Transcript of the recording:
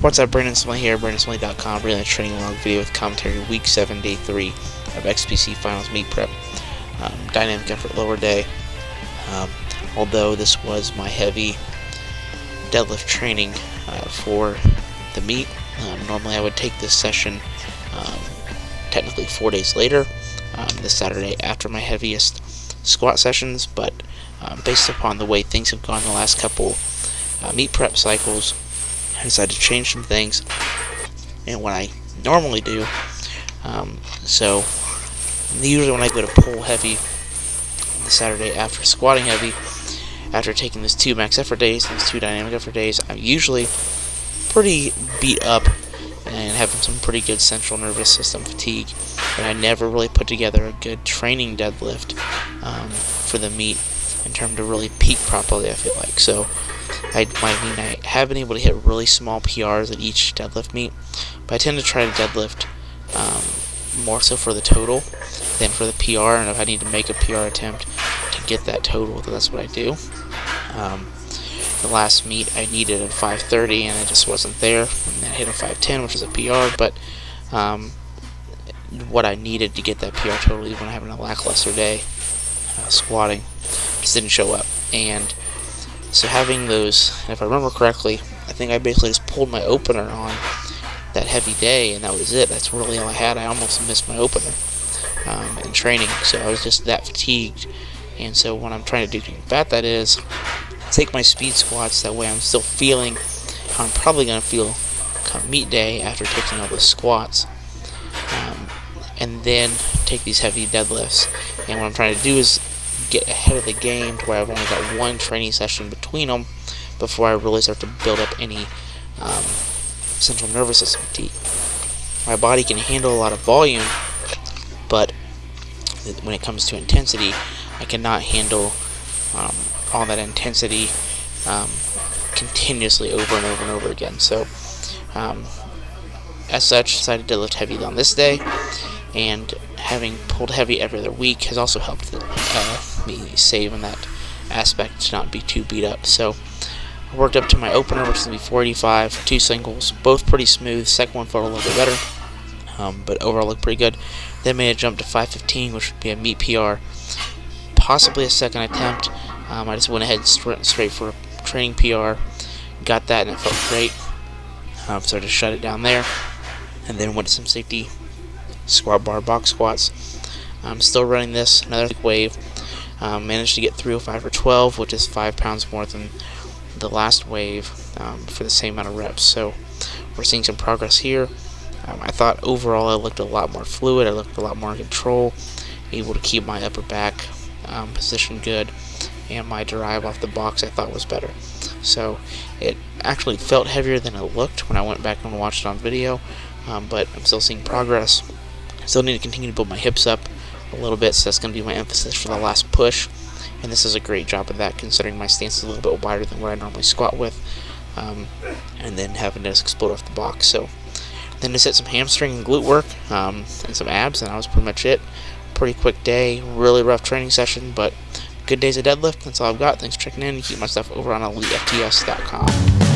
What's up, Brandon Smitley here, BrandonSmitley.com, bringing a training log video with commentary week 7, day 3 of XPC Finals meet prep. Dynamic effort lower day. Although this was my heavy deadlift training for the meet. Normally I would take this session technically 4 days later, this Saturday after my heaviest squat sessions, but based upon the way things have gone the last couple meet prep cycles, I decided to change some things and what I normally do. So usually when I go to pull heavy the Saturday after squatting heavy, after taking these 2 max effort days and these 2 dynamic effort days, I'm usually pretty beat up and having some pretty good central nervous system fatigue, and I never really put together a good training deadlift for the meet in terms of really peak properly, I feel like. So I have been able to hit really small PRs at each deadlift meet, but I tend to try to deadlift more so for the total than for the PR, and if I need to make a PR attempt to get that total, then that's what I do. The last meet I needed a 530 and it just wasn't there, and I hit a 510, which is a PR, but what I needed to get that PR total, even when having a lackluster day squatting, just didn't show up. And so having those, if I remember correctly, I think I basically just pulled my opener on that heavy day, and that was it. That's really all I had. I almost missed my opener in training, so I was just that fatigued. And so what I'm trying to do to combat that is take my speed squats, that way I'm still feeling how I'm probably going to feel come meet day after taking all the squats, and then take these heavy deadlifts. And what I'm trying to do is get ahead of the game to where I've only got 1 training session between them before I really start to build up any central nervous system fatigue. My body can handle a lot of volume, but when it comes to intensity, I cannot handle all that intensity continuously over and over and over again. So as such, decided to lift heavy on this day, and having pulled heavy every other week has also helped me save in that aspect to not be too beat up. So I worked up to my opener, which is going to be 485, 2 singles, both pretty smooth. Second one felt a little bit better, but overall looked pretty good. Then made a jump to 515, which would be a meet PR, possibly a second attempt. I just went ahead and straight for a training PR, got that, and it felt great. So I just shut it down there, and then went to some safety squat bar box squats. I'm still running this, another wave. Managed to get 305 for 12, which is 5 pounds more than the last wave for the same amount of reps. So we're seeing some progress here. I thought overall I looked a lot more fluid, I looked a lot more in control, able to keep my upper back position good, and my drive off the box I thought was better. So it actually felt heavier than it looked when I went back and watched it on video, but I'm still seeing progress. Still need to continue to build my hips up a little bit, so that's going to be my emphasis for the last push, and this is a great job of that considering my stance is a little bit wider than what I normally squat with, and then having to explode off the box. So then just hit some hamstring and glute work and some abs, and that was pretty much it. Pretty quick day, really rough training session, but good days of deadlift. That's all I've got. Thanks for checking in. Keep my stuff over on Elitefts.com.